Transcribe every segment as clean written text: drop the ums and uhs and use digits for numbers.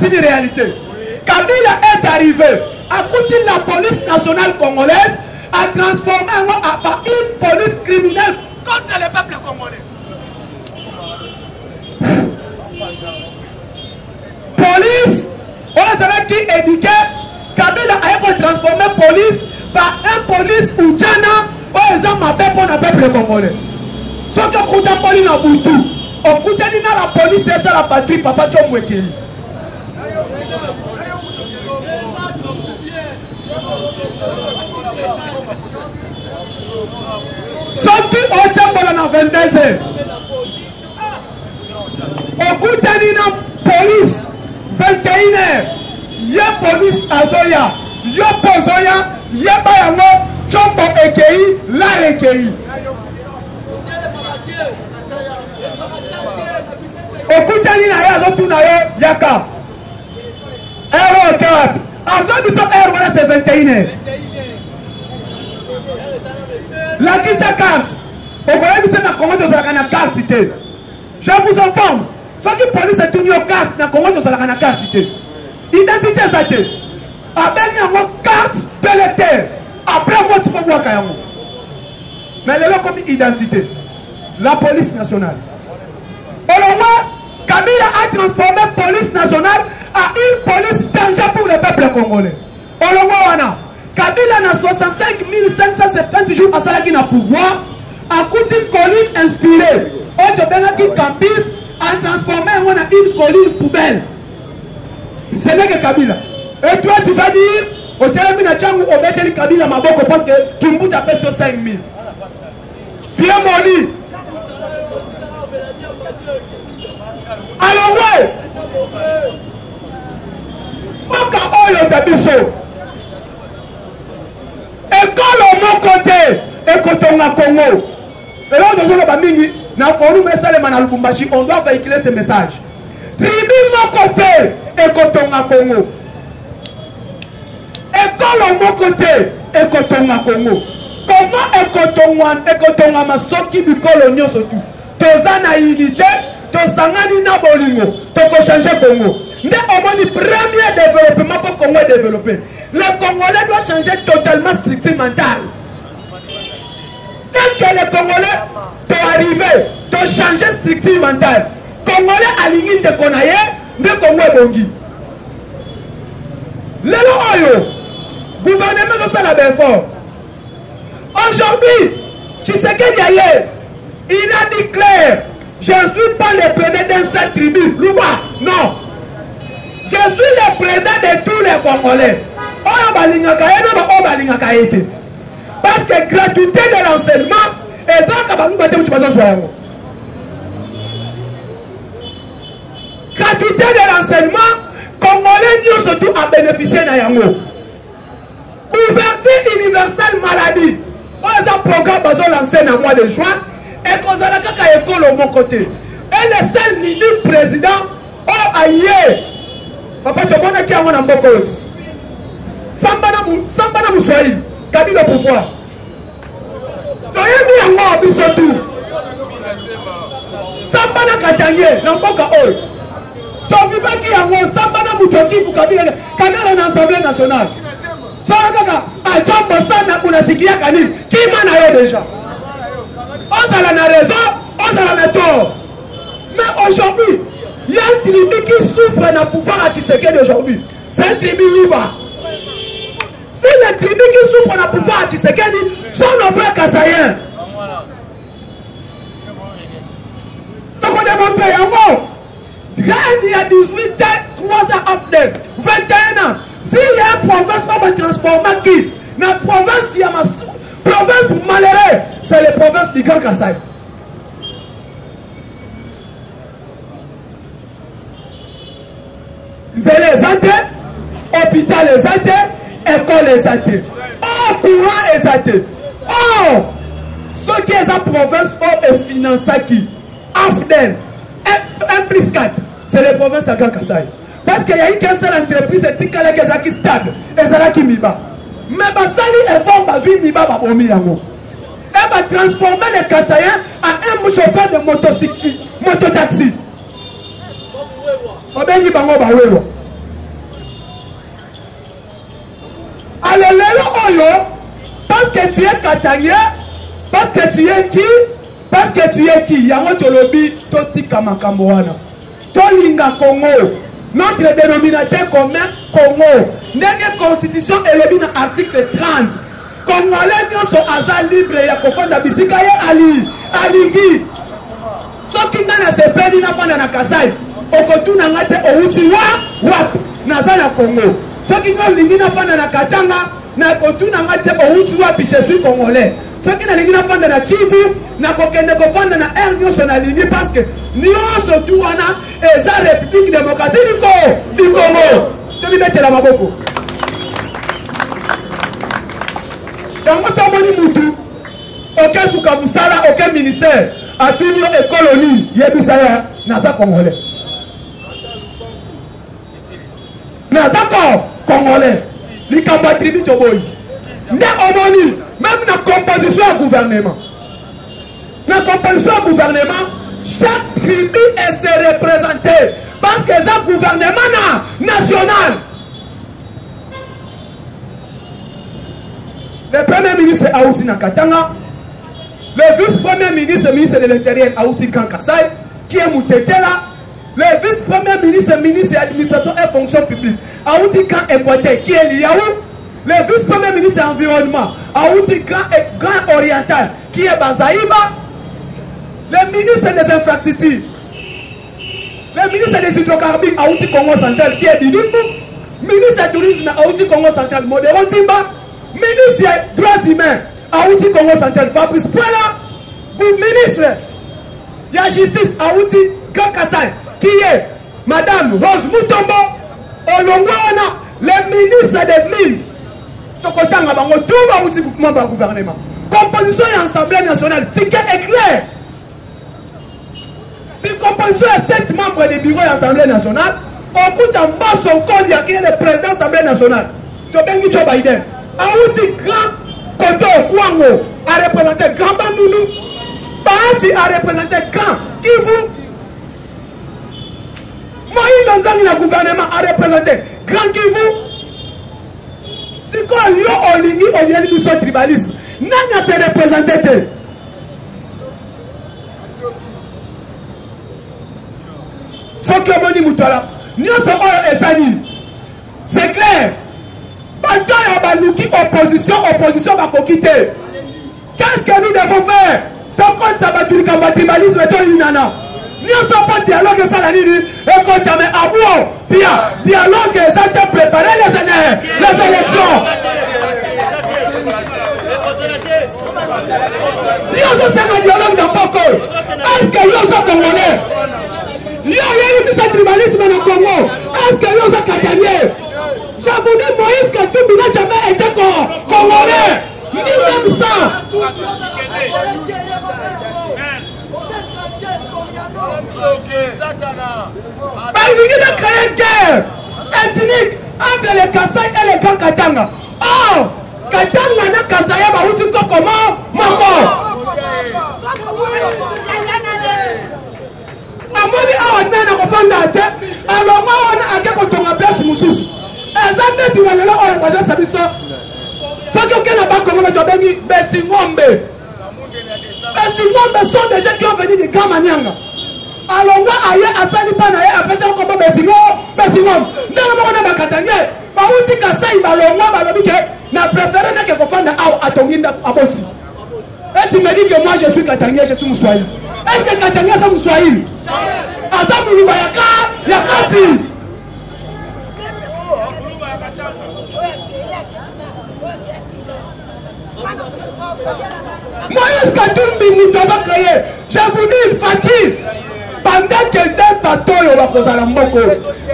partie de la réalité. Kabila est arrivé à côté de la police nationale congolaise à transformer en une police criminelle contre le peuple congolais. Police, on savait qui éduquait, Kabila a transformé police par un police ou Djana, on a ma peuple pour le peuple congolais. Ce que Kouta Poli na Boutou, on Kouta dit dans la police, c'est ça la patrie, papa Tchomweki. Sorti au temple dans 22 heures. On Kouta dit dans police, 21 heures. Y'a police à Zoya, y'a Pozoya, y'a Bayamo, Chombo Ekei, la Ekei. Okutani na ya zotu na ye yaka. Ero cap. Avant de son heure voilà c'est 21h. La qui sa carte. Au Congo c'est na Congo de la carte cité. Je vous informe. Soit que police est tenu aux cartes na Congo de la carte cité. Identité ça te. Avec une carte pelletée. Après votre faut voir kayango. Mais le comme identité. La police nationale. Au moins Kabila a transformé la police nationale à une police danger pour le peuple congolais. Wana, Kabila n'a 65 570 jours à Salaki na pouvoir, à coup d'une colline inspirée. Qui campus a transformé en une colline poubelle. Ce n'est que Kabila. Et toi tu vas dire, au terme de Tchangou, on met Kabila Maboko parce que Kimbu t'appelle sur 5 000. Viens mon lit. Alors ouais, Moka Oyo Tabiso, école au mon côté, Ekotonga Congo. Et là, nous avons Bamingi, na forum Salema na Lubumbashi, on doit véhiculer ce message. Tribu mon côté, Ekotonga Congo. École au mon côté, Ekotonga Congo. Comment Ekotonga Masoki Bikolo Nyoso tout. Toza naïvité. Tosangani na bolingo, toko changer Congo. Ndé omoni premier développement pour Congo développer. Le Congolais doit changer totalement structure mentale. Dès que les Congolais t'ont arrivé, t'ont changé structure mentale. Congolais aligné de Konaye, de Congo et Bongi. Lelo Oyo, gouvernement de Salabé fort. Aujourd'hui, Tshisekedi Aye, il a dit clair. Je ne suis pas le président d'une seule tribu. Louba, non. Je suis le président de tous les Congolais. Parce que gratuité de l'enseignement, et gratuité de l'enseignement, Congolais nous surtout à bénéficier de yango. Couverture universelle maladie. On a un programme qui lancé dans le mois de juin. Et qu'on a la école au mon côté. Et le seul ministre président, oh aïe, papa tu connais qui a mon ambokot. Sambana Moussoïl, Kabila au pouvoir. Tu as mis en moi au bisotou. Sambana Katangé, n'importe ol. Tu as vu qui a moi, Sambana Moutoki, vous Kabila, Kabila en Assemblée nationale. Ça a à Djambosana, on a sikia Kanil, qui m'en a eu déjà. On a la raison, on a la tort. Mais aujourd'hui, il y a une tribu qui souffre dans le pouvoir à Tshisekedi aujourd'hui. C'est une tribu Luba. Si les tribus qui souffrent dans le pouvoir à Tshisekedi sont nos frères Kassaïens. Donc on démontre un mot. Il y a 18 ans, 3 ans after, 21 ans. S'il y a une province, on va transformer qui? Dans la province, il y a ma province malheureuse, c'est les provinces du Grand Kassai. C'est les athées, hôpital les athées, école les athées. Oh, courant les athées. Oh, ce qui est la province est financé qui? Afden, 1+4, c'est les provinces du Grand Kassai. Parce qu'il y a une seule entreprise qui est stable, et c'est qui miba. Mais Basali est fort, Bazui miba babomi yango. Elle va transformer les Kassaïens en un chauffeur de mototaxi. Obengi bango bawewa. Katangé, parce que tu es qui? Parce que tu es qui? Yango tolobi totika makambo wana. Tolinga Congo. Notre dénominateur commun Congo. Ndenge constitution elobi na article 30. Congolais nyonso aza libre ya kofanda bisika ye alingi. Soki nga na sepeli na fanda na Kasai. Okotuna ngate outi wap naza na Congo. Soki nga lingi na fanda na Katanga na kotuna ngate outi wapi je suis congolais. Soki na lingi na fanda na Kivu na kokende kofanda na air nyonso na lingi parce que nyonso tu wana eza République démocratique du Congo. Tobi betela maboko. Tango saboni mutu aucun Bukamusala, aucun ministère a tenu et colonie yebisaya naza congolais. Naza congolais. Likamba tribu toboyi. Nde omoni même na composition à gouvernement. Na composition à gouvernement, chaque tribu est se représentée parce que c'est un gouvernement national. Le premier ministre Aouti Nakatanga, le vice-premier ministre, ministre de l'Intérieur Aouti Kankasai, qui est Moutetela, le vice-premier ministre, ministre de l'Administration et Fonction publique Aouti Kan Ekwaté, qui est Liaou, le vice-premier ministre de l'Environnement Aouti Grand Oriental, qui est Bazaïba, le ministre des Infrastructures, le ministre des Hydrocarbures Aouti Congo Central, qui est Bidumbu, ministre du Tourisme Aouti Congo Central, Modéro Timba, ministre des droits humains Aouti Congo Central, Fabrice Pouela, ministre de la justice Aouti Kankasai, qui est Madame Rose Mutombo, Olongwana, le ministre des Mines, Tokotanga Bango, tout Aouti membre du gouvernement. Composition et Assemblée nationale, c'est clair. Si composition est 7 membres du bureau de l'Assemblée nationale, on coûte en bas son code, il y a le président de l'Assemblée nationale. Tobengi Joe Biden. Aouti Grand Koto Kwango a représenté Grand Bandounou. Bahati a représenté Grand Kivu. Moïse Nzangi le gouvernement a représenté Grand Kivu. C'est quoi yo olingi ovieni biso tribalisme. Nanga se représenté te. Faut que moni mutala. Nyonso oyo ezanini. C'est clair. Bataille à Balouki, opposition va quitter. Qu'est-ce que nous devons faire? Tant qu'on s'abattu le tribalisme, il y en a. Nous ne sommes pas dialogue ça la nuit. Et quand tu as abou, bien, dialogue, ça t'a préparé les élections. Nous sommes un dialogue dans Boko. Est-ce que nous sommes congolais? Nous sommes un tribalisme dans le Congo. Est-ce que nous sommes catalaniens? J'avoue que Moïse Katumbi n'a jamais été congolais. Ni même ça. Il a créé une guerre ethnique entre les Kassai et les Grands Katanga. Oh, Katanga n'a Kassai, bah où comment Mako. Amoni awa nena kofanda ate, alors moi on a quelque chose à place mususu. Ezande ti walelo oyo baza sabiso. Soki okena ba Congo ba tobengi Besingombe. Besingombe sont des gens qui ont venu de Kamanyanga. Alors moi aye asali pa na ye apesa ko ba Besingombe. Ndenge moko na bakatanye, ba uti Kasai ba longwa ba lobi ke na préféré na ke kofanda awa atonginda aboti. Et tu me dis que moi je suis Katangé, je suis Moussoaï. Est-ce que Katangé c'est Moussoaï? Azamu Lubayaka, Yakati. Moïse Katumbi nous avons créé. Je vous dis, Fatih, pendant que des bateaux va causer la Mboko,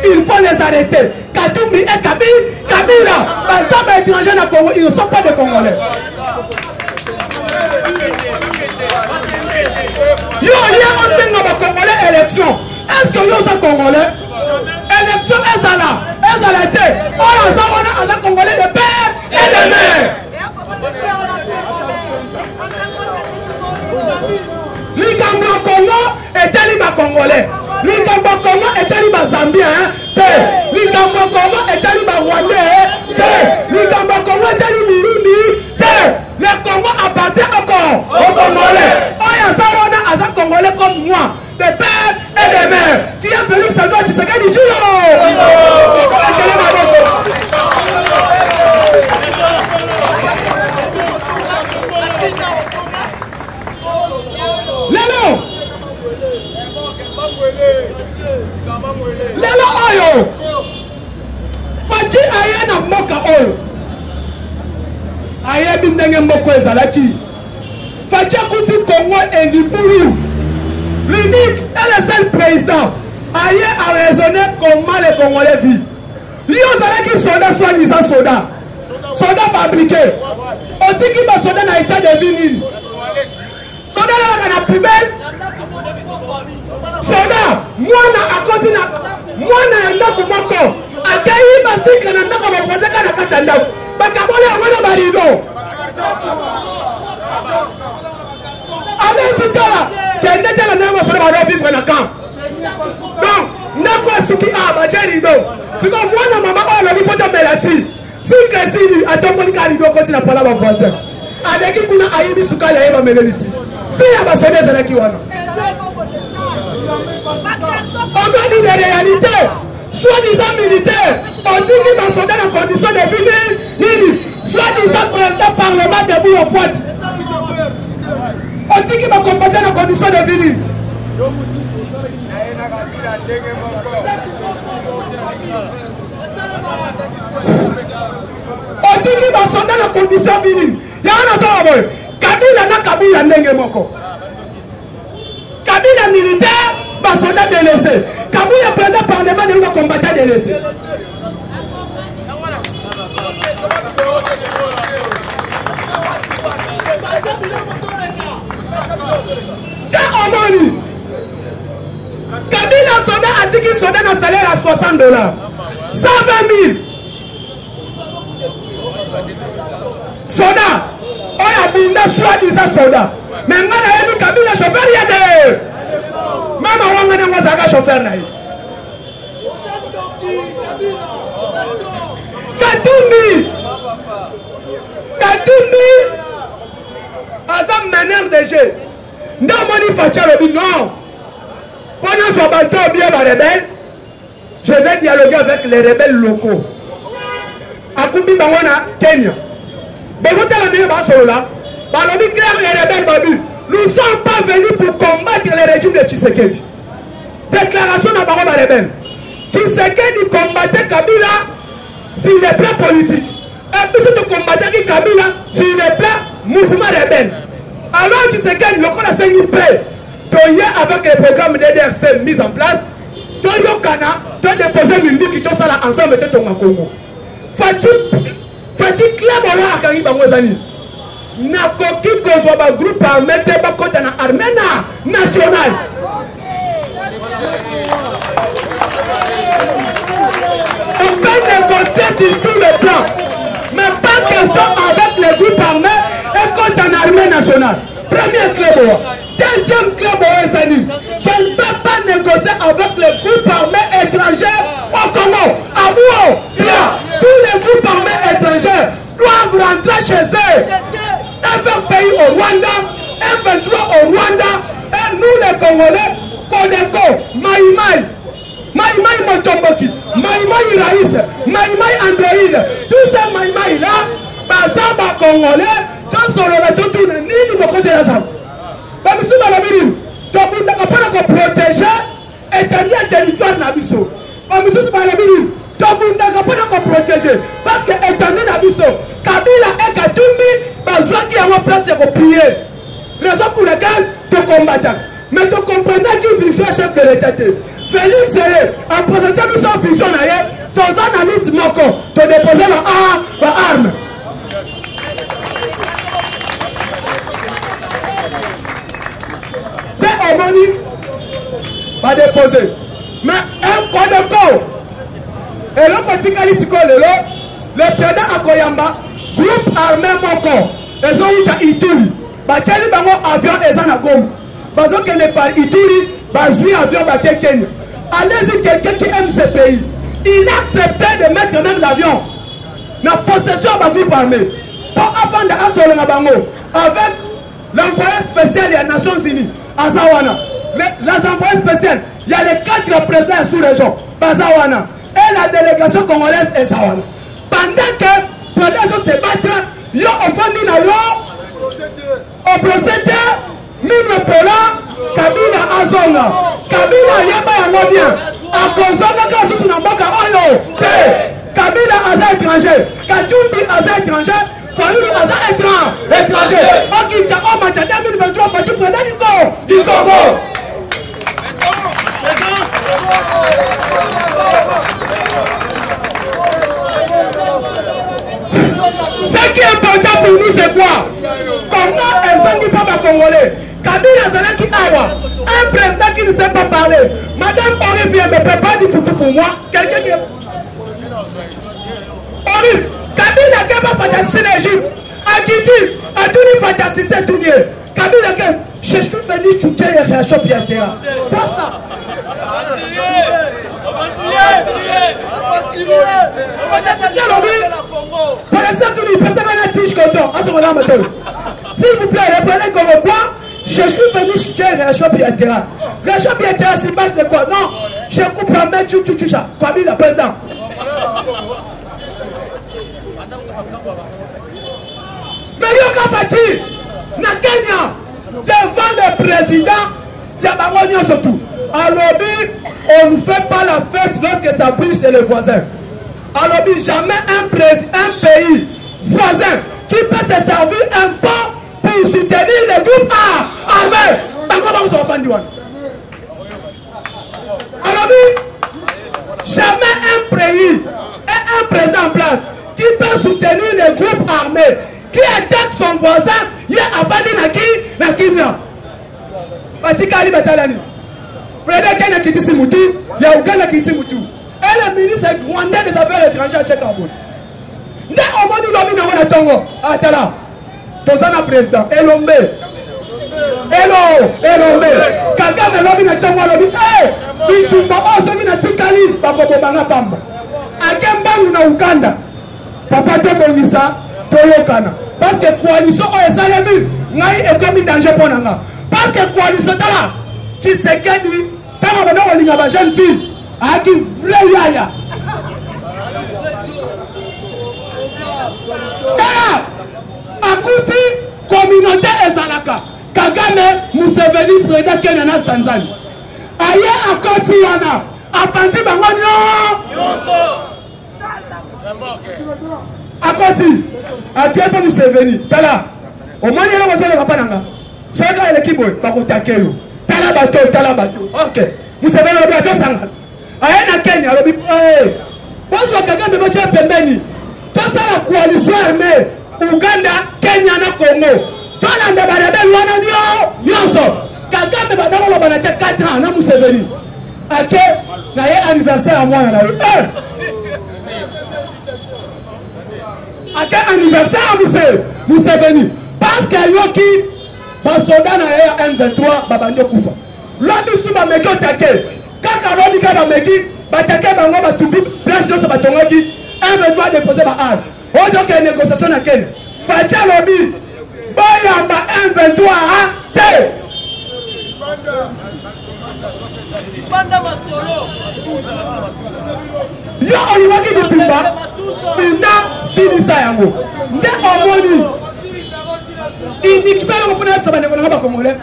il faut les arrêter. Katumbi et Kabila, les hommes étrangers dans le Congo, ils ne sont pas des Congolais. Yo, il y a un Congolais élection. Est-ce que nous sommes Congolais? Élection, est-ce à la tête? On a un Congolais de père et de mère. Likambo Congo est libre Congolais. Likambo Congo est libre Zambien. Likambo Congo est libre Rwandais. Likambo Congo est libre Burundi. Le Congo appartient Tshisekedi Chilo. Lelo oyo Fachi aye na moka oyo aye bindenge mboko ezalaki Fachi akuti Congo Eliburu l'unique et le seul président aye a raisonné comment les Congolais vivent. Yo zalaki soda soi-disant soda fabriqué otiki ba soda na état de vie nini soda na poubelle soda mwana akoti na mwana ya ndako moko akayi basika na ndako bakozeka na kati ya ndako bakabole yango barido allez tala kende tala na basoda ba vivre na camp donc ndako asuki batie rido siko mwana mama oyo lobi foto melati sikesili atomboli ka rido koti na pala bavoisin adeki kuna ayibi sukali ayeba meleliti fia basoda ezalaki wana. On doit dire des réalités, soi-disant militaires, on dit qu'il va sauter dans condition de vie, soi-disant président parlement debout au fouet. On dit qu'il va combattre dans condition de vie. On dit qu'il va sauter dans condition de vie. Il y a un autre, Kabila ndenge moko. Kabila militaire, soldat délaissé. Kabila président parlement de combattant délaissé. Kabila soldat a dit qu'il soldat un salaire à $60. 120 000. Soldat. On a mis soi-disant soldat. Mais on a vu Kabila chauffeur yade. Même avant on a chauffeur naï. Katumbi Azam meneur de jeu. Non, Moni Facha Robi, non. Pendant son bateau bien les rebelles, je vais dialoguer avec les rebelles locaux. Akumbi Bangwana, Kenya. Begote la meilleure basola. Balobi clair les rebelles babu. Nous ne sommes pas venus pour combattre le régime de Tshisekedi. Déclaration à Baroma rebelle. Tshisekedi combattait Kabila sur les plans politiques. Et puis c'est de combattre Kabila sur les plans mouvement rebelle. Alors Tshisekedi, le qu'on a 5 000 prêts, avec les programmes DDRC mis en place, tu as déposé une qui te sala ensemble de ton Congo. Fachi club à Kariba Mozani. Nakoki kozwa groupe armé te bakota na armée nationale. On peut négocier sur tous les plans, mais pas question avec les groupes armés et contre une armée nationale. Premier club. Deuxième club, je ne peux pas négocier avec les groupes armés étrangers au Congo. Tous les groupes armés étrangers doivent rentrer chez eux. Un pays au Rwanda, un 23 au Rwanda, et nous les Congolais, Kodeko, Maïmaï Motomboki, Maïmaï Raïs, Maïmaï Android, tous ces Maïmaï là, Bazaba Congolais, quand on a tout tourné, ni nous côté la salle. Babissou Balabiri, Tobunda Kapana ko protéger, établir un territoire Nabiso. Babissou Balabiri, Tobunda Kapana ko protéger, parce que établir Nabiso, Kabila et Katumbi, besoin qu'il y a une place de prier. Raison pour laquelle tu combattes. Mais tu comprends qu'il vision chef de l'État. Félix Zélé, en présentant son vision, tu as un ami Moko, tu as déposé l'arme. Tu es harmonie, pas déposé. Mais un quoi de corps. Et le petit Kalisiko, le président Akoyamba, groupe armé Moko. Ils ont eu à Ituri. Bacheli bango avion ezana Goma. Bazo kene par Ituri, bazui avion baké Kenya. Allez-y quelqu'un qui aime ce pays. Il a accepté de mettre même l'avion dans possession de groupe armé. Pour avant de assurer bango avec l'envoyé spécial des Nations Unies, Azawana. Les envoyés spéciaux Il y a les 4 présidents sous-région. Bazawana. Et la délégation congolaise est Zawana. Pendant que les présidents se battent, ils ont offendu la loi au procédé, Mime Pola, Kabila Azonga. Kabila Yaba Yamobien. A Kozonga Kasusu Namboka Oyo. Kabila Aza étranger. Kadumbi Aza étranger. Fayoulou Aza étranger. Okita Omata 2023, Fachi Président du Congo. Ce qui est important pour nous, c'est quoi? Comment est-ce pas Congolais? Kabila Zalaki Awa, un président qui ne sait pas parler. Madame Orif vient me préparer du foutu pour moi. Quelqu'un qui est. Orif, Kabila qui n'a pas fantasisé l'Égypte. Akiti, a tout dit fantasisé tout mieux. Kabila qui je suis venu chuter et réchauffer bien terre. Quoi ça? S'il vous plaît, reprenez comme quoi je suis venu chuter Réchaud Biatera. Réchaud Biatera, c'est image de quoi? Non, je coupe la main, tu comme le président. Mais Yoka Fati, na Kenya, devant le président, il y a Bamonio surtout. À l'obé, on ne fait pas la fête lorsque ça brille chez les voisins. À l'obé, jamais un pays voisin qui peut se servir un pont pour soutenir les groupes armés. À l'obé, jamais un pays et un président en place qui peut soutenir les groupes armés qui attaquent son voisin. Il y a Abadi na Kimia. Batikali Batalani. Président Kenya Kitisi Mouti, il y a Ouganda Kitisi Mouti. Et le ministre rwandais des Affaires étrangères à Tchèque-Cameroun. Dès au moment où l'homme n'a pas Tongo, Atala, Tozana président, Elombe, Elombe, Kagame l'homme n'a Tongo, l'homme, Bitumba, Osoki na Tikali, Bakobo Banga Pamba. Akembangu na Uganda, Papa Tobonisa, Toyokana. Parce que coalition est salami, Ngai est comme danger pour Nanga. Parce que coalition est là. Tshisekedi, quand on a une jeune fille, a qui voulait yaya. Akuti, communauté Ezalaka. Kagame, Museveni, président Kenya Tanzanie. Aye akoti wana, apanzi bangonyo. Akoti, apiato Museveni. Tala, au moins il y a un rapananga. Soyez là l'équipe, par contre, Talabato. Ok. Vous savez le bateau Sangal. Aïe Kenya, le bip. Parce que Kagame va chercher Pembeni. Tout ça la coalition armée. Ouganda, Kenya, na Congo. Tout le monde va rebelle wana nyonso. Kagame va dans le banate 4 ans na Museveni. Ake na ye anniversaire à moi na yo. Ake anniversaire à Museveni. Parce que yoki basoda na ya M23 babandi kufa. Lobi suba meki otake. Kaka lobi ka bameki batake bango batumbi place de batongoki M23 déposer ba arme. Ojo ke négociation na Kenya. Facha lobi bayamba M23 te. Banda masolo. Yo oliwaki bitumba. Binda sinisa yango. Nde omoni. Uniquement le fondement ça va ne congolais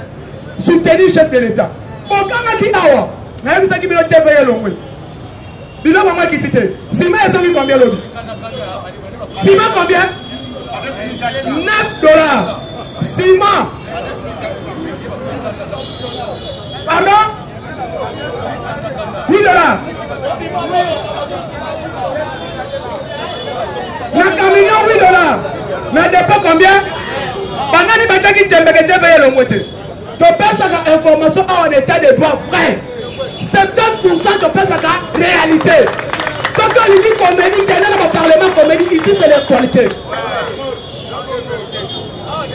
soutenir chef de l'État. Okanga ki awa na yebisa ki bilo TV longwe. Bilo mama ki tite. Sima ezongi combien lobby? Sima combien? $9. Sima. Pardon? $8. Na camion $8. Na dépôt combien? Bangani Bachaki Tembeke TV Lombote. Tu penses à l'information en état de droit vrai. 70% tu penses à la réalité. Ce qu'on dit comédie, qui est dans le Parlement comédie, ici c'est l'actualité.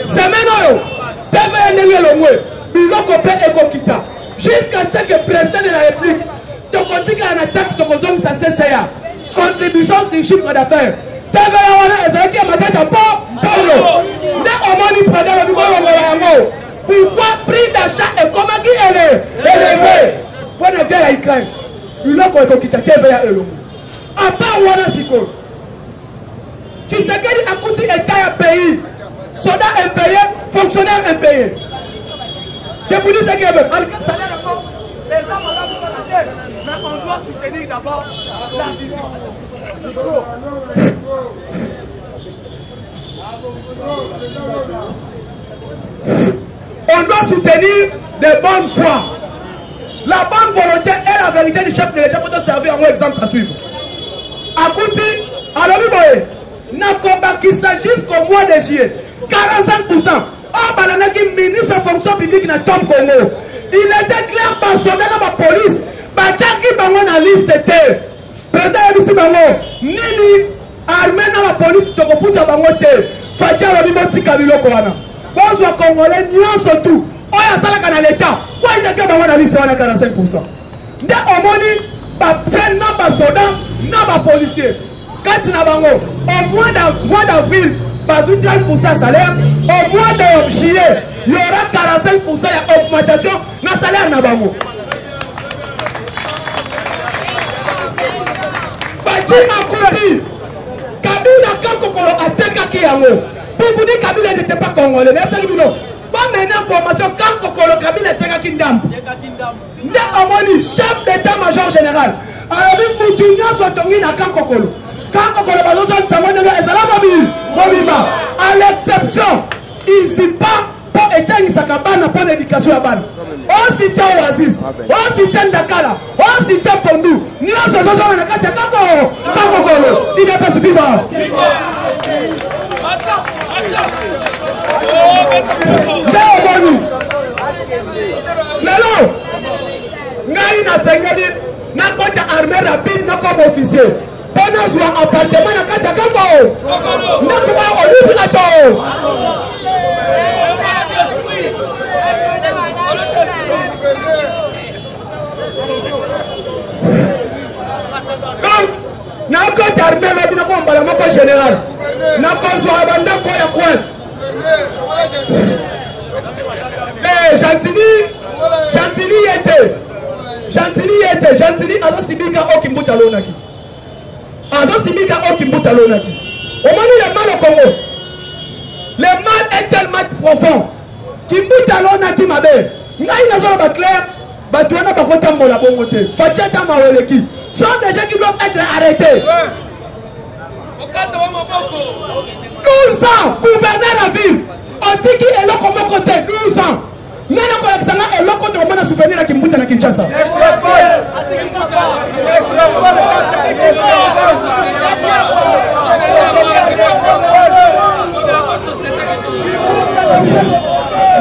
C'est maintenant, TV Lombote, Bilo Kopé et Kokita. Jusqu'à ce que le président de la République te continue à la taxe de consommation, ça CCA. Contribution sur chiffre d'affaires. TV Ezaki a ma tête à Pablo. Pourquoi prix d'achat et comment qui est élevé? pour la guerre à Ukraine. Il a quitté TVA et le à part Wana Siko. Tshisekedi a coûté État à pays. Soldats impayés, fonctionnaires impayés. Je vous dis ce qu'il veut. Malgré ça, les hommes mais on doit soutenir d'abord la vision. On doit soutenir des bonnes foi. La bonne volonté et la vérité du chef de l'État faut servir en exemple à suivre. À Kouti, alors n'a combat qu'il s'agisse qu'au mois de juillet, 45%. Oh, balanaki ministre de fonction publique na top Congo. Il était clair par soldat dans la police. Bachaki bango na liste te. Président Ebisi bango. Nini armée dans la police to kofuta bango te. Fatia lobi moti kabilo koana. Bozwa congolais nyonso tout. Oya sala kana l'État. Kwa ndeke bango na liste wana 45%. Nde omoni ba tien na ba soldat na ba policier. Kati na bango au mois d'avril. 30% salaire, au mois de juillet, il y aura 45% d'augmentation dans le salaire Nabango. Bachina Kouti, Kabila Kankokolo a tekaki yango. Pour vous dire Kabila n'était pas congolais, mais absolument. Pas maintenant information Kankokolo Kabila tekaki ndambo. Nde omoni chef d'état-major général. Alors Moutunya soit tongi na Kankokolo. Quand on a besoin de savoir à l'exception, ils n'y pas pour éteindre sa cabane pour l'éducation à ban. On cite Oasis, on cite Dakala, on cite Pondou. Nous sommes dans la case Kakokolo. Il n'est pas suffisant. Lelo, Ngai na Sengeli, na côté armée rapide, na comme officier. Pendant soit appartement na kati ya Kako. Nakuwa olufi ato. Donc, na côté armée la bina ko mbala moko général. Na ko soit banda ko ya kwa. Gentili azo sibika okimbuta lonaki. Azo sibika okimbuta lonaki. Au moment où le mal au Congo, le mal est tellement profond. Kimbuta lonaki mabe. Ngai nazo ba clair, ba tuana ba kotambola bongote. Facheta maweleki. Sont des gens qui doivent être arrêtés. 12 ans, gouverneur la ville. On dit qu'il est là comme côté 12 ans. Nana Kolakisanga est là quand on a souvenir à Kimbuta na Kinshasa.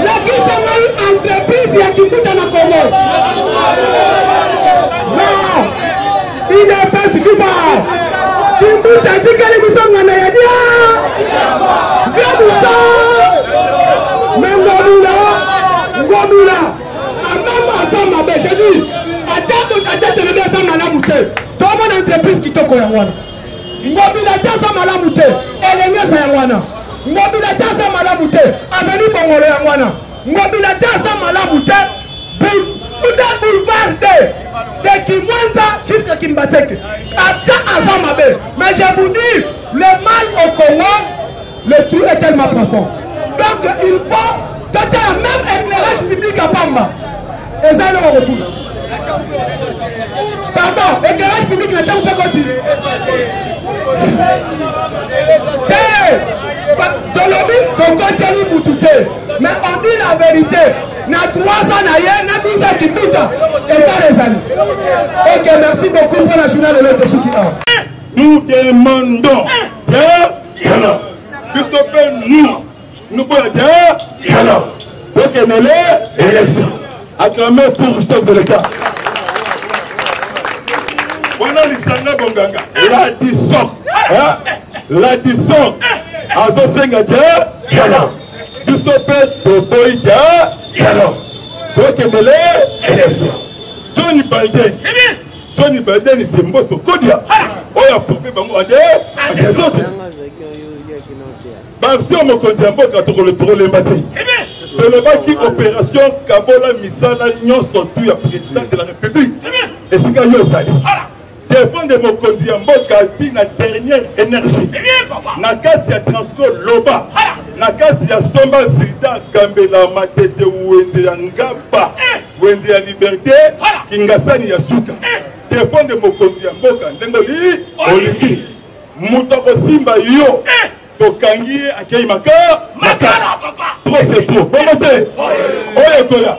La Kisanga entreprise à Kimbuta na Congo. Non, il n'est pas suffisant. Kimbuta dit que les missions n'en est rien. Viens nous chanter. Mais Ngomila, à même à je dis, à tête de lever ça malamouté. Tout le monde entreprise qui toko yangwana. Ngomila tia ça malamouté. Elenge sa yangwana. Ngomila tia ça malamouté. Avenue Bongolo yangwana. Ngomila tia ça malamouté. Boulevard de Kimwanza jusqu'à Kimbateke. Ata Azamabe. Mais je vous dis, le mal au Congo, le trou est tellement profond. Donc il faut doter la même éclairage public à Pamba. Et ça, nous on retourne. Pardon, éclairage public n'a jamais pas continué. Dans le but, on continue pour tout. Mais on dit la vérité. Na 3 ans d'ailleurs, na 12 ans qui boutent. Et t'as les amis. Ok, merci beaucoup pour la journée de l'autre sous qui a. Nous demandons Dieu, Christophe, nous pouvons dire donc mêler élection. Acclamé pour Christophe de l'État. Voilà l'Isanga Bonganga. L'addition. Azo Senga Dieu. Christophe Toboy Dieu. Donc mêler élection. Johnny Biden c'est Mbosso Kodia. Oya formé bango des autres. Si on me compte un peu quand on le trouve les bâtis. tolobaki opération Kabola misala nyonso tu ya président de la République esika yo sali défendre mokonzi ya mboka na dernière énergie na kati ya transport loba na kati ya somba sida kambela matete wenze ya ngamba wenze ya liberté kingasani ya suka défendre mokonzi ya mboka ndengoli olingi muto kosimba yo tokangi akei makara trop c'est trop bongo te oyo koya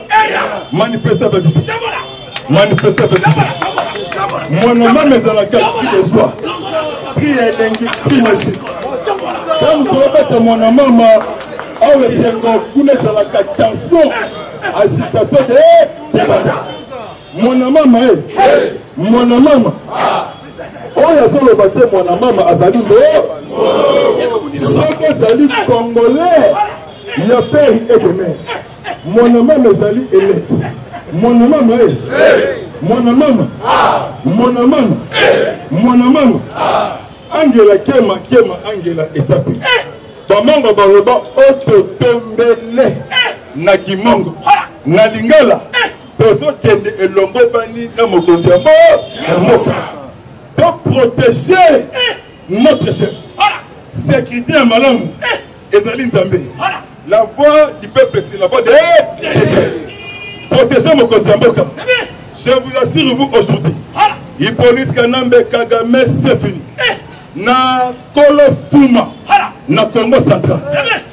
manifester avec vous manifester avec vous mon homme mais dans la carte de soi qui est dengue qui marche donc tu mon maman awe sengo kuna dans la tension agitation de mon maman mon maman oyo solo bate mon maman azali ndo soko azali congolais le père et de mère mon maman azali élève mon maman mon maman mon maman mon maman Angela kema Angela etape bamongo baloba ototembele na kimongo na lingala tozo kende elongo bani na mokonzi ya mboka pour protéger notre chef sécurité ya malamu ezali nzambe la voix du peuple c'est la voix de protéger mokonzi ya mboka. Je vous assure vous aujourd'hui, Hippolyte Kanambe Kagame c'est fini. Na Kolo Fuma, na Congo central.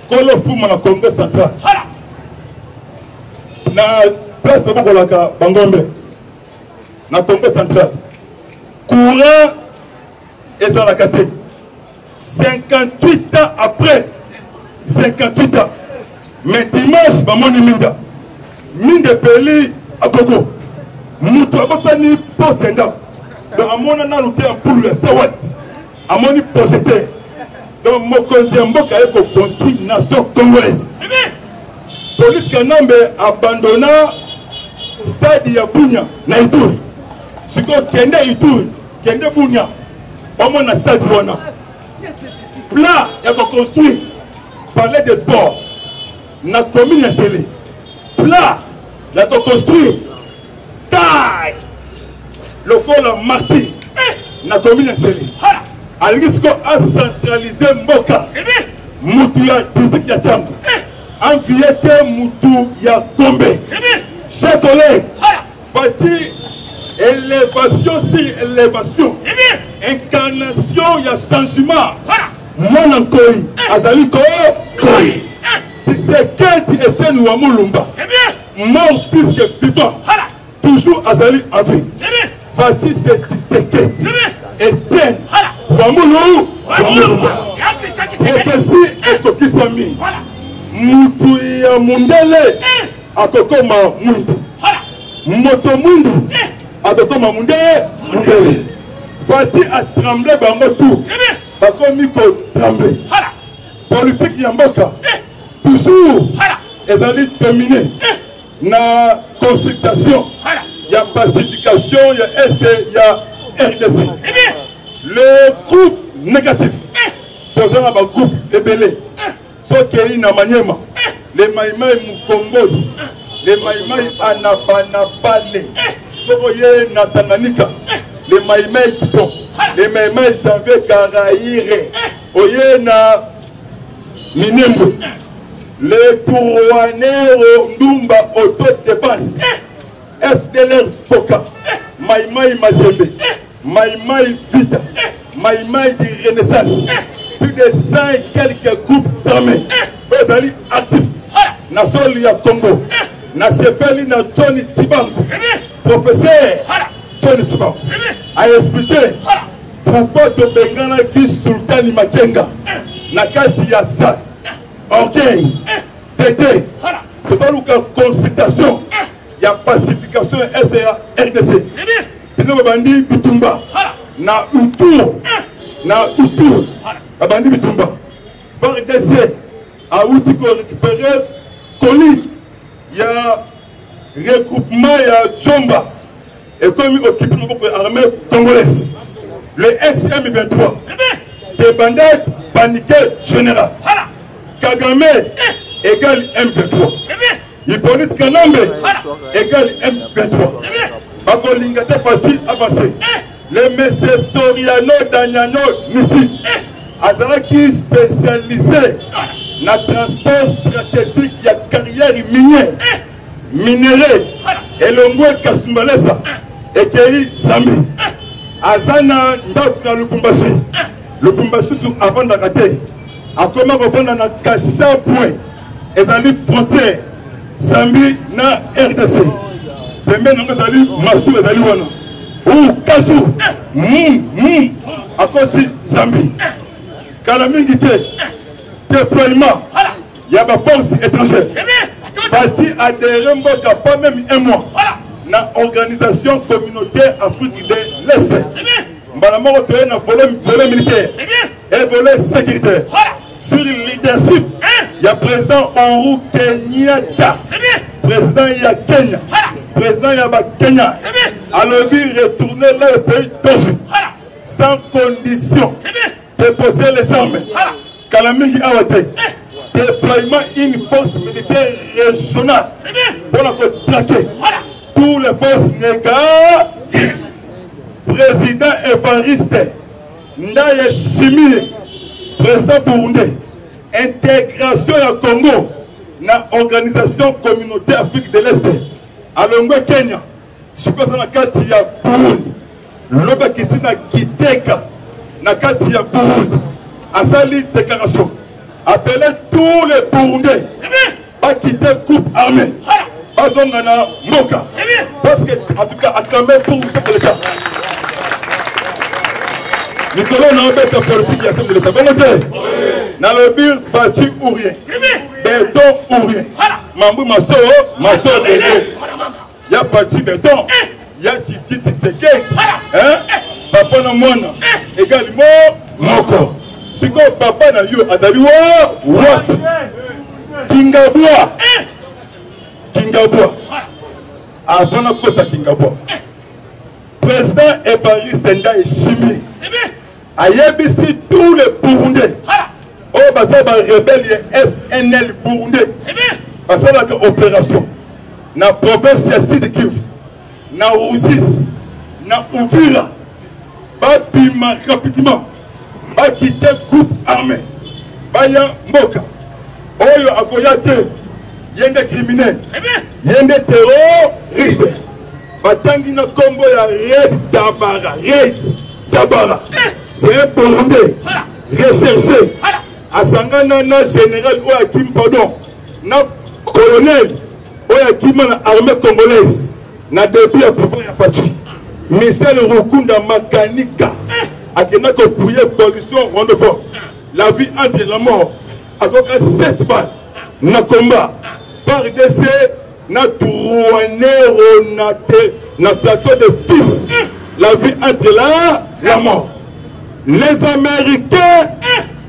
Kolo Fuma na Congo central. Na place de Bokolaka Bangombe, na Congo central. Courant et dans la caté. 58 ans après, 58 ans. Mais dimanche, Bamoni Minda. Minde Peli à Gogo. Moutou Abosani Potenda. Donc, à mon anan, nous sommes pour le Sawat. À mon projeté. Donc, Mokonzi Mboka a construit une nation congolaise. Police Kanambe abandonna stade ya Bunya na Ituri. Si vous Kende Ituri, Kende Bunya, on a stade Wana. Plan, il y a construit palais de sport. Na commune ya Sele. Plan, il y a construit stade. Le col Marty. Na commune ya Sele. A risque à centraliser Mboka. Moutou ya district ya Tchambu. Enviété Moutou ya Gombe. Chers collègues, voici élévation sur élévation. Incarnation ya changement. Mon Nkoi, Azali Koi. C'est Kenti Etienne Ouamulumba. Mort plus que vivant. Toujours Azali en vie. Voici c'est Etienne Ouamulumba. Protesi et Kokisami. Moutou ya Mundele. Akokoma Mundu. Moto Mundu. Akokoma Mundele. Fati a tremblé bango tout. Bakomi ko tremblé. Politique ya mboka. Toujours. Ezali terminé. Na consultation. Ya pacification. Ya ST. Ya RDC. Le groupe négatif. Dans un groupe ébélé. Sokeli na Manyema. Les Maïmaï Mukombos. Les Maïmaï Anabanabale. Sokoye na Tanganyika. Les Maïmaï Kipon. Les Maïmaï Janvier Karaïre. Oye na Minembwe. Les Tourouanero Ndumba Autodéfense. FDLR Foka. Maïmaï Mazembe. Maïmaï Vita. Maïmaï de Renaissance. Plus de 100 et quelques groupes armés. Vous allez actifs. Na Soli ya Congo. Na Sepeli na Johnny Chibangu. Professeur Johnny Chibangu a expliqué pourquoi de Bengana qui Sultani Makenga. Na kati ya sa. Ok. Tété. Vous allez une consultation. Il y a pacification SDA RDC. Bino Bandi Bitumba. Na Utour. Na Utour. Abandi Bitumba. FARDC a outil pour récupérer Colline. Il y a regroupement, il y a Djomba. Et comme il occupe l'armée congolaise. Le XM23. Des bandettes paniquées générales. Kagame égale M23. Hippolyte Kanambe égale M23. Bakolingate parti avancé. Le monsieur Soriano Danyano Nissi Azaraki spécialisé dans le transport stratégique de la carrière minière, minérée, et le moué Kasumbalesa, et Kei Zambi. Azana Ndakuna Lubumbashi sur avant d'arrêter. A comment répondre dans le Kacha Point, et dans les frontières, Zambi na RDC. Demain, nous allons Massou et Zaliwana. Ou Kazou, à côté Zambi. Kalamingité, déploiement, il y a ma force étrangère. Fati adhéré pas même un mois dans l'organisation communautaire Afrique de l'Est. Madame Rotoyen a volet militaire et volet sécuritaire. Sur le leadership, il y a le président Uhuru Kenyatta, président il y a Kenya, président il y a Kenya. Alors il retourner là le pays d'origine, sans condition. Déposer les armes. Kalamingi Awate. Déploiement une force militaire régionale pour la traquer tous les forces négatives. Président Évariste Ndaye Chimie, président burundais. Intégration au Congo dans l'organisation communautaire Afrique de l'Est. À Longwe Kenya, ce que c'est la carte il y a Burundi. L'Oba Kiti na Kiteka. Nakati ya Burundi a sali déclaration appelez tous les Burundais à quitter le groupe armé pas zongana moka parce que en tout cas acclamé pour chef de l'État. Nicolas Nambeka politique ya chef de l'État. Dans le but Fati ou rien béton ou rien Mambu Masso béton il y a Fati béton il y a Titi Tshisekedi hein papa na mwana également moko siko papa na yo azali wapi Kingabwa avant na kota Kingabwa président Évariste Ndaye Chimie ayebisi tous les Burundais au basa ba rebelle FNL Burundais basala ka opération na province ya Sud Kivu na Ruzizi na Uvira Bapima rapidement, va quitter le groupe armé, Baya Mboka, Oyo Agoyate, Yende criminel, Yende terroriste, Batangina Kombo ya Red Tabara, c'est un Burundais, recherché, Asangana na général Oyakim pardon, na colonel Oyakim na armée congolaise, na début à pouvoir ya Fachi. Michel Rukunda Makanika a qui n'a que pour coalition wonderful. La vie entre la mort avec 7 balles. Na combat. FARDC na Tourouanero na plateau de fils. La vie entre la mort. Les Américains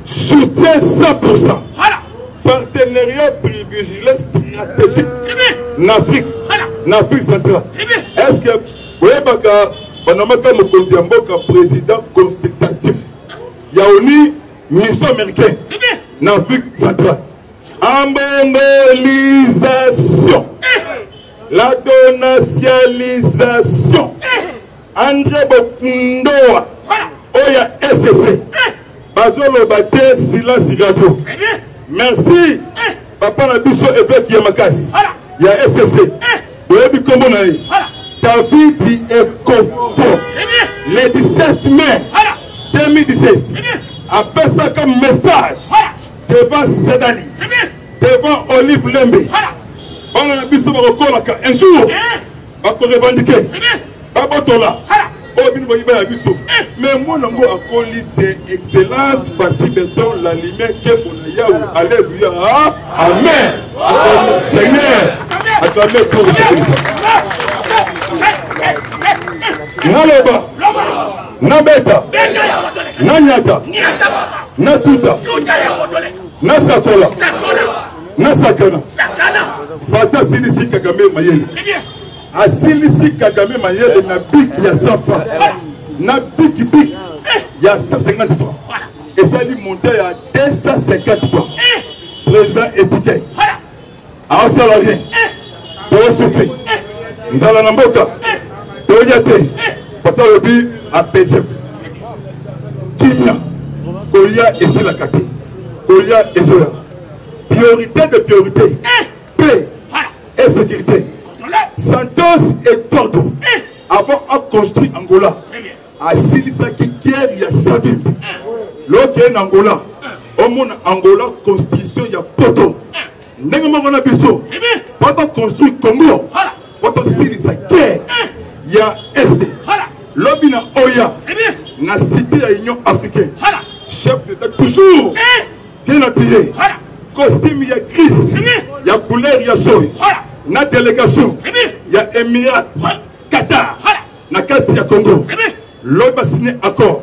soutiennent 100%. Partenariat privilégié stratégique en Afrique centrale. Est-ce que oui, Banamaka Mokonzi Mboka, président consultatif. Yaouni, mission américaine, en Afrique centrale. Embolisation. La donationalisation. André Bokundoa. Oya SSC. Bazolo Bate Sila Sigato. Merci. Papa Nabiso évêque Yamakas. Il y a SSC. Vous avez vu comment on a eu. David est confort. Le 17 mai 2017, après ça comme message devant Sedani, devant Olive Lembe, on a vu ce un jour, on va revendiquer. Babotola, mais moi, je c'est excellence, Fati Béton, la lumière que mon Yaou. Alléluia. Amen. Seigneur, acclamez pour le Naloba, Nabeta, Nanyata, Natuta, Nasakola, Nasakana, Fata Silisi Kagame Mayele. Asilisi Kagame Mayele na big ya Safa. Na big ya 150 francs. Et ça lui montait à 250 francs. Président étiquette. rien. Pour souffrir. Nous allons dans Mboka. Pour y aller. Pour ça, le but à PSF. Kimia. Kolia et c'est la Kate. Kolia et Zola. Priorité de priorité. Paix et sécurité. Santos et Porto. Avant à construire Angola. À Silisaki, il y a Savim. L'autre est en Angola. Au monde Angola, construction, il y a Poto. N'importe quoi biso. Pas construire Congo. Pas Silisaki, il y a SD. Lobby na Oya. Na cité à l'Union africaine. Chef d'État toujours. Bien appuyé. Costume, il y a gris. Il y a couleur, il y a soy. Na délégation. Il y a Émirats. Qatar. Na carte, il y a Congo. L'homme a signé accord.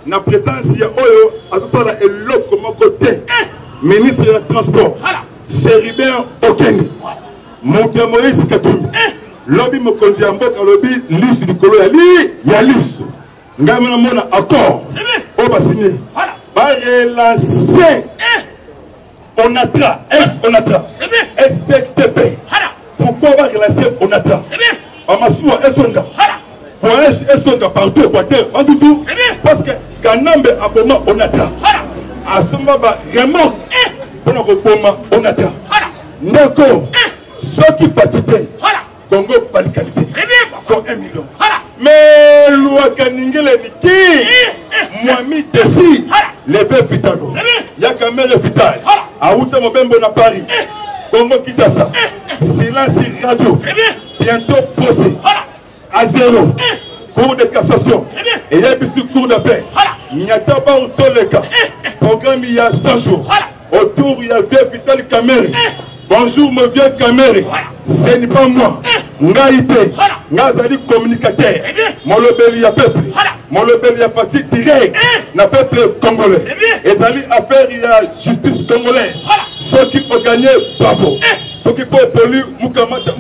Na présence, il y a Oyo. À tout ça, et l'autre comme côté. Ministre du Transport. Chéribert Okeni. Monté Moïse Katumbi. Lobby me conduit en bas, lobby, liste du colo. Il y a liste. Nous avons un accord. On va signer. Va relancer. Onatra. Ex-Onatra. SCTP. Pourquoi on va relancer Onatra? Amasoua Esonga. Voyage Esonga partout, Équateur, en tout. Parce que Kanambe a bomba Onatra. À ce moment, vraiment, on a bomba Onatra. Ndako, ceux qui fatiguent, Congo balkanisé. Faut 1 million. Mais loi Kaningele Niki, Moami Tessi, levé Vitalo. Yakamere Vital. Aouta Mobembo na Paris. Congo Kinshasa. Silence radio. Bientôt posé. À 0. Cour de cassation. Et il y a un cours de paix. Il n'y a pas de toleka. Programme il y a 100 jours. Autour il y a vieux Vital Kameri. Bonjour mon vieux Kameri. Ce n'est pas moi. Ngaïté. Ngazali communicateur. Mon lobel y a peuple. Mon lobel y a fatigue direct. Na peuple congolais. Et zali affaire il y a justice congolaise. Ceux qui peuvent gagner, bravo. Ceux qui peuvent polluer, Mukamata,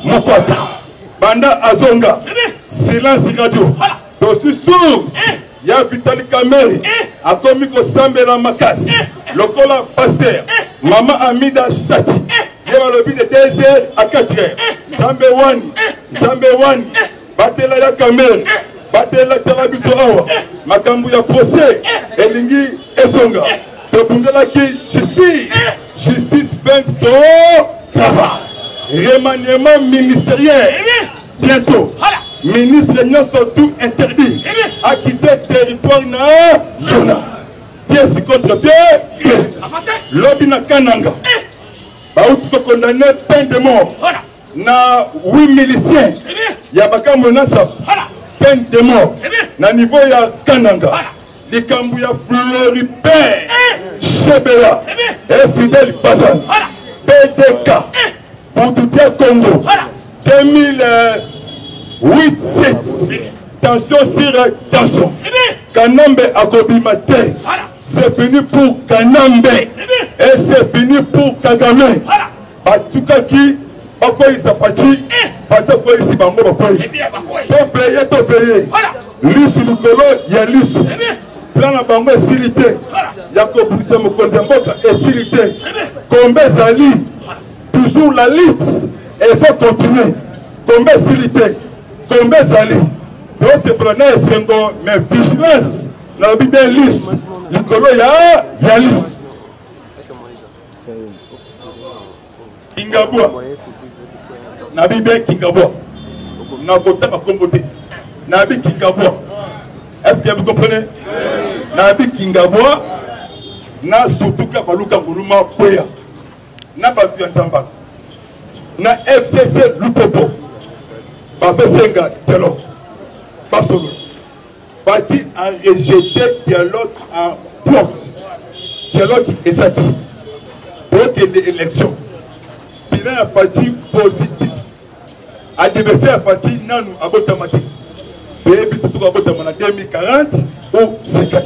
Mukwata. Banda Azonga. Silence radio. Dossier source. Il y a Vitali Kameri. A commis que Sambela Makas. Lokola Pasteur. Maman Amida Chati. Il y a le but de 2h à 4h. Zambewani. Batela ya Kameri. Batela Telabiso Awa. Makambu ya procès. Elingi Ezonga. Tobundela ki justice fait son travail. Remaniement ministériel. Bientôt. Ministre n'y surtout interdit à quitter le territoire national. Pièce contre pièce. Lobby na Kananga. Baouti condamné peine de mort. Na 8 miliciens. Yabaka Monasa. Peine de mort. Na niveau ya Kananga. Les Kambouya Floripin. Chebela. Et Fidel Bazan. PDK. Pour tout le Congo. 2008. Tension sur tension. Kanambe Agobimate. C'est fini pour Kanambe. Et c'est fini pour Kagame. Batukaki. Bakoy Sapati. Fata Koy Sibango Bakoy. Top payé. Lisse du colo, il y a lisse. Plan à Bango est silité. Yakob Boussa Mokonzamboka est silité. Combien Zali. Toujours la liste. Et ça continue. Combien silité. Combien Zali. Donc c'est pour la Sengo, mais vigilance. Dans la Bible, liste. Le colo, il y a liste. Kingabua. Na Bible Kingabua. Na Kota Makombote. Nabi Kingabua. Est-ce que vous comprenez? Nabi Kingabua. Na surtout Kabaluka Guluma Poya. Na Babu Nzamba. Na FCC Lupopo. Baso Senga dialogue. Basolo. Fati a rejeté dialogue en bloc. Dialogue et ça dit. Pour qu'il y ait l'élection. Bilan a Fati positif. Adversaire a Fati Nanou Abotamati. Baby, tout va voter en 2040 ou 50.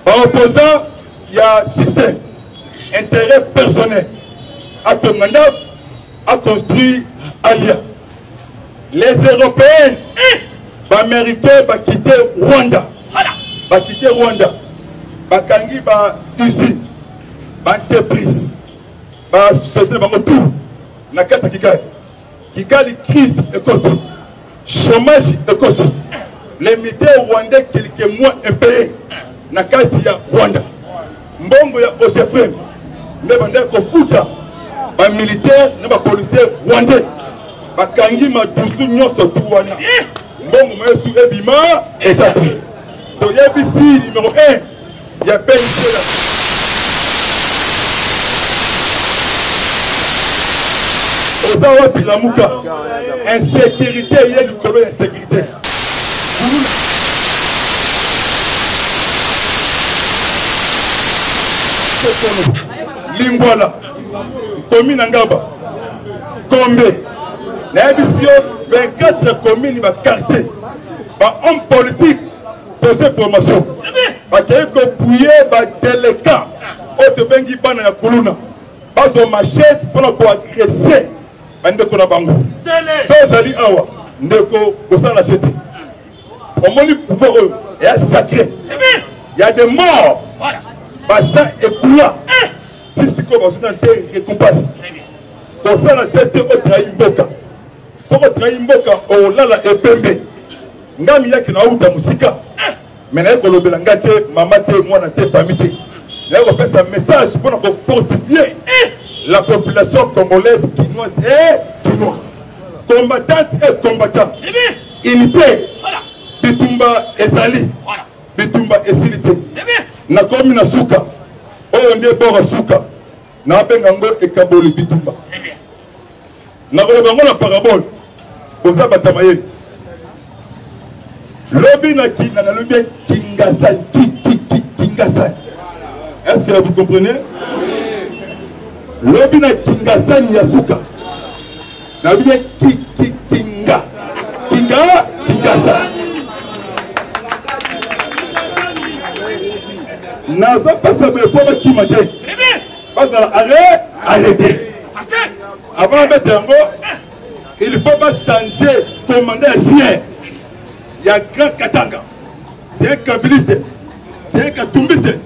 En opposant, il y a système, intérêt personnel. À ton mandat, à construire ailleurs. Les Européens, Américains, vont quitter Rwanda. Va quitter Rwanda. Va kangi va ici. Va entreprise. basociété bango tout na kati ya Kigali. Kigali crise ekoti, chômage ekoti, les militaires rwandais quelques mois impayés na kati ya Rwanda. Mbongo ya Oshefrem nde bande kofuta ba militaire na ba policier rwandais bakangi madusu nyonso tu wana mbongo maesu ebima ezati to yebisi numéro 1 ya PNC oza wapi lamuka insécurité ye likolo ya insécurité Lingwala commune Ngaba Kombe na ebisio 24 communes ba quartier ba homme politique de cette promotion ba ko pouiller ba déléguant auto bengi bana ya kuluna bazo machette pour ko agresser bandeko na bango so zali awa ndeko ko sala chete au moni pouvoir est sacré il y a des morts voilà basa ekula si siko bazuna te récompense pour ça la chete au trahi mboka soko trahi mboka o lala epembe ngami yake na uta musika mais na kolobela ngate mama te mwana te famille te na ko pesa message pour ko fortifier la population congolaise quinoise et quinois combattante et combattant unité bitumba ezali bitumba esilité na komi na suka oyo nde bora suka na benga ngo ekaboli bitumba na koloba ngo na parabole oza batamaye lobi na kina na lobi kingasani kingasani est-ce que vous comprenez lobi na kingasani ya suka na lobi kingasani naza pasa be pour qui m'a dit parce arrêtez avant de tango il faut pas changer commander chien il y a grand Katanga c'est un kabiliste c'est un katumbiste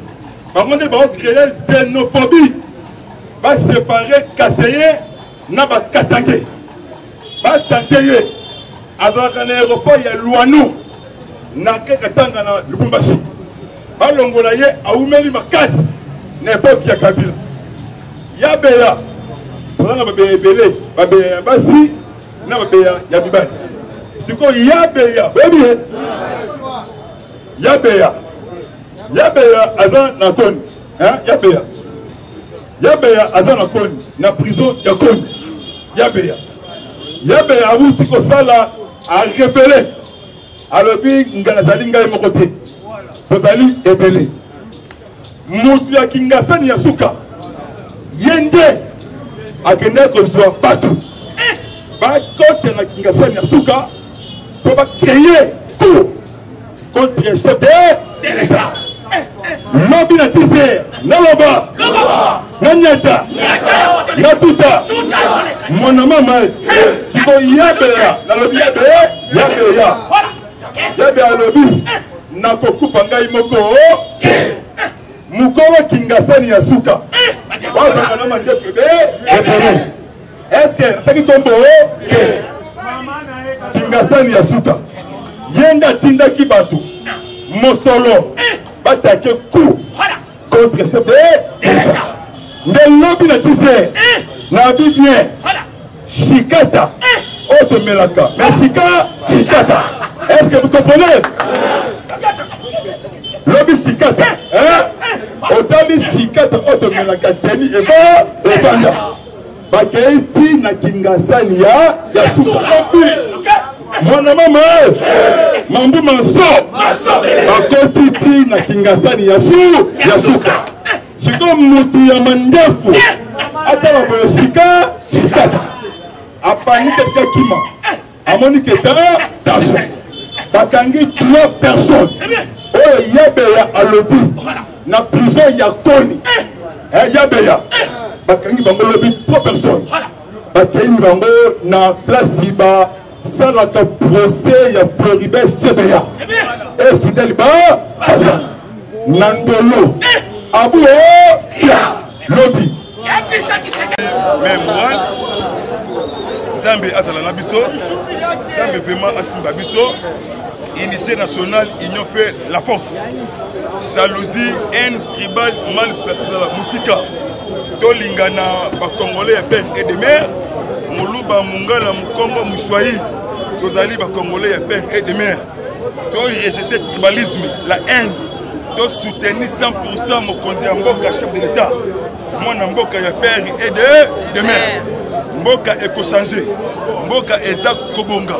par contre va créer xénophobie va séparer Kasseye na ba Katangé va changer avant qu'un aéroport il y a Luanu na Katanga na Lubumbashi balongola ye aumeli makasi na epoki ya Kabila yabeya ozana babeya ebele babeya ya basi na babeya ya mibali sikoyo yabeya bebi yabeya aza na koni yabeya aza na koni na prison ya koni yabeya awuti kosala arefele alobi ngana zali ngai moko te bozali ebele mutu ya kingasani ya suka yende akende kozwa bato bakote na kingasani ya suka po bakreye coup contre chef de l'État lobi na tise na loba na nyata na tuta mwana mama siko yabeya na lobi yabeya lobi na kokufa ngai moko mukolo kingasani ya suka wazanga na mandefu ebele eske nataki kombo kingasani ya suka yenda tindaki bato mosolo batake coup contre chef de l'État nde lobi na tise na bibien shikata otomelaka mais shikata est-ce que vous comprenez lobi shikata otali shikata otomelaka teni eba evanda bakeiti na kingasani ya suka mwana mama mambu maso bakoti ti na kingasani ya suka siko mutu ya mandefu ata baboyo shikata apani katika kima amoni keta taso bakangi 3 personnes oyo yabeya alobi na prison ya koni yabeya bakangi bango lobi 3 personnes bakei bango na place basalaka procès ya Floribert Chebeya e Fidel Baza na ndolo abu ya lobi Mais moi, Nzambe azala na biso, Nzambe vraiment asimba biso, unité nationale, union fait la force. Jalousie, haine, tribal, mal placé dans la musique. Tolingana, ba Congolais ya peine et de mer, Moluba Mungala Mukombo Mouchoui, Tozali ba Congolais ya peine et de mer. To rejeter le tribalisme, la haine, to soutenir 100% Mokonzi ya Mboka, chef de l'État. Moi, Mboka ya père et de mère. Mboka eko changer. Mboka eza kobonga.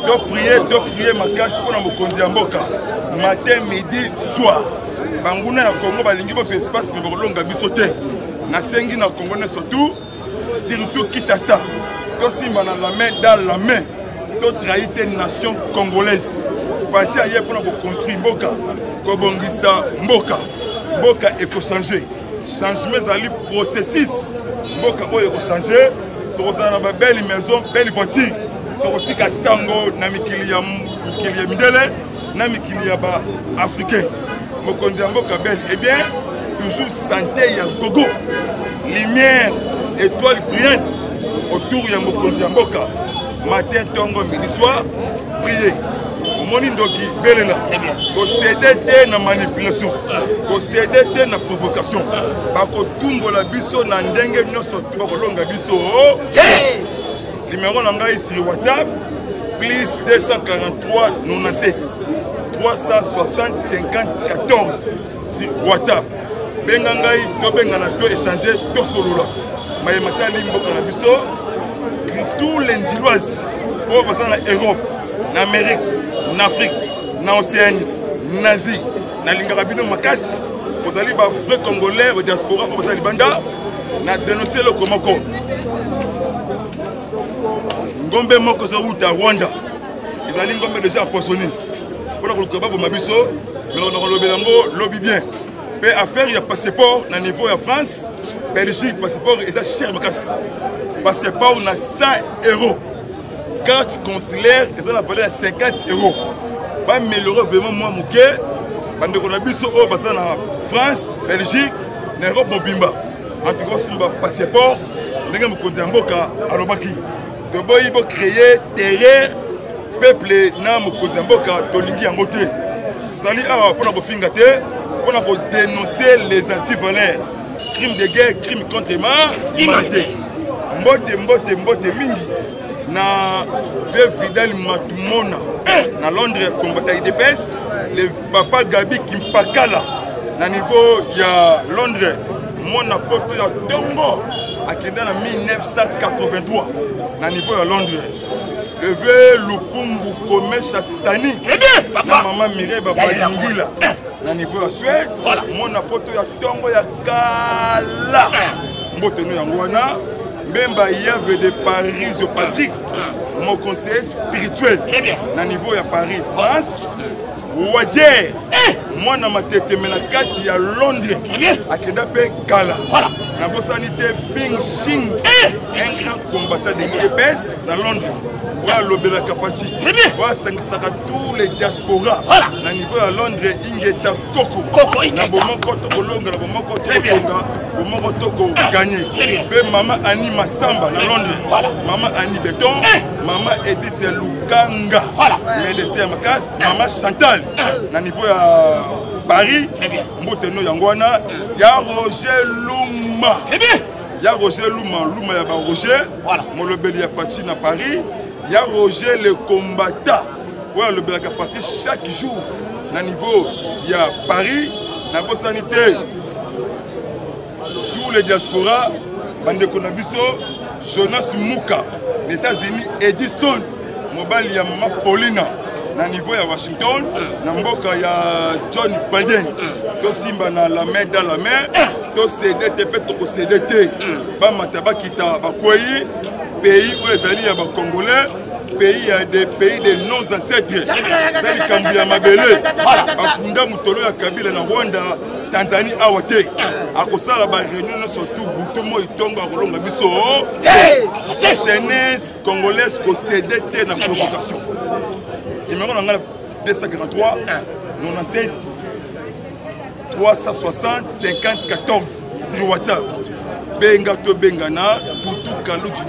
To prier ma casse pour na Mokonzi ya Mboka. Matin, midi, soir. Banguna ya Congo balingi bo espace mais bolonga biso te. Na sengi na Congo ne surtout Kinshasa. To simba na la main dans la main. To trahir une nation congolaise. Fatia yé pour na construire Mboka. Kobongisa Mboka. Mboka eko changer. Changement zali processus. Mboka oyo eko changer. Tozana na ba belle maison, belle voiture. Tokotika sango na mikili ya mindele na mikili ya ba africain. Mokonzi ya Mboka belle. Eh bien, toujours santé ya gogo. Lumière, étoile brillante autour ya Mokonzi ya Mboka. Matin, tongo, midi, soir, prier. Moni ndoki belela. Posséder na manipulation. Posséder na provocation. Bako tumbo la biso na ndenge nyoso tuba kolonga biso. Numéro na ngai sur WhatsApp plus 243 97 360 50 14 sur WhatsApp. Benga ngai to benga na to échanger to solola. Maye matali Mboka na biso tous les Njiloises au basana Europe, en Amérique, en Afrique, en Océanie, en Asie, en Lingarabino Makas, vous allez voir vrai Congolais, au diaspora, vous allez banda, na dénoncer le Komoko. Ngombe Moko Zaouta, Rwanda, ils allaient Ngombe déjà empoisonné. Pour le combat pour Mabiso, mais on a le lobby bien. Mais affaire, il y a passeport, au niveau de France, Belgique, passeport, et ça cher Makas. Passeport, on a 100 €. Carte consulaire, et ça, on a parlé à 50 €. Pas améliorer vraiment moi, Mouké. Quand on a vu ça en France, Belgique, en Europe, Mobimba. En tout cas, si on a passeport, on a un Mboka à l'Obaki. De boy, il faut créer terreur, peuple, na Mokonzi Mboka, Tolingi en côté. Vous allez pour dénoncer les antivaleurs. Crimes de guerre, crimes contre l'humanité. Mbote mingi. Na Veuve Fidèle Matumona na Londres combattant IDPS, le papa Gabi Kimpakala na niveau ya Londres mon apôtre ya Tongo akenda na 1983 na niveau ya Londres. Le vieux Lupumbu Komesha Stani na maman Mireille Babalingila na niveau ya Suède mon apôtre ya Tongo ya Kala mbote no yango wana Mbemba Yave de Paris Patrick, mon conseiller spirituel, na niveau à Paris, France, Wadjer, moi na ma tête mais na kati ya Londres, à Kendape Kala, na bosanité Bing Shing, un grand combattant de l'IDPS dans Londres, wa Lobela Kafati, wa Sangisaka tous les diasporas, na niveau à Londres, Ingeta Koko, na Bomoko Tokolonga, na Bomoko Tokolonga, Bomoko Toko gagné, maman Annie Massamba dans Londres, maman Annie Béton, maman Edith Lukanga, médecin Makas, maman Chantal, na niveau à Paris, Mboteno Yangwana, ya Roger Luma. Il y a Roger Luma ya Roger, Molobeli ya Fati na Paris, il y a Roger le combattant, ouais, le Belaka Fati chaque jour, na niveau il y a Paris, na sanité, tous les diasporas, Bande Konabiso, Jonas Mouka, les États-Unis, Edison, Mobile ya Mama Paulina. Na niveau ya Washington, na mboka ya John Biden, to simba na la main dans la main, to CDT pe to CDT, ba mataba kita ba koyi pays où les alliés ba congolais, pays ya des pays de nos ancêtres. Zali kambu ya mabele, akunda mutolo ya Kabila na Rwanda, Tanzanie awate. Akosala ba réunion surtout butomo itongo akolonga biso. Jeunesse congolaise ko CDT na provocation. Numéro 243 97 360 50 14 sur WhatsApp. benga to bengana Toutou Kalouchi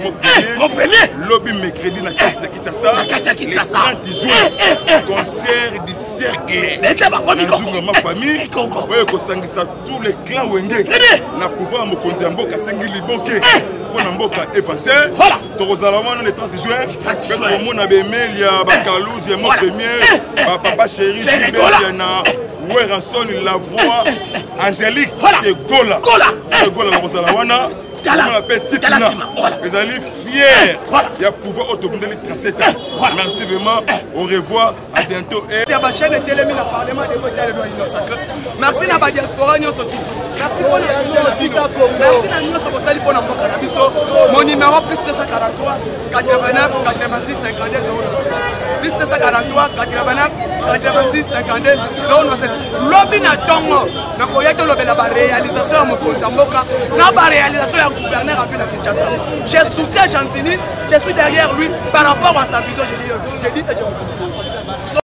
mon premier lobby mercredi na Katia Kinshasa le 30 juin concert du cercle ma famille ouais ko sangisa tous les clans wenge na pouvoir mokonzi mboka sengi liboke pona mboka effacé tozala wana le 30 juin pe ko mona be mail ya ba Kalouchi mon premier papa chéri na Ranson la voix angélique c'est Gola c'est Gola la wana on appelle Titina les alliés fiers il y a pouvoir autonomiser les 37 ans merci vraiment au revoir à bientôt et c'est ma chaîne télémi na parlement de côté de l'Innocent merci na ba diaspora nyonso merci pour merci na nyonso ko sali pona mboka na biso mon numéro plus 243 89 86 52 plus 243 89 86 52 097 lobby na tongo na koyaki lobela ba réalisation ya mokonzi mboka na ba réalisation ya gouverneur à Kinshasa. Je soutiens Chantini, je suis derrière lui par rapport à sa vision. J'ai dit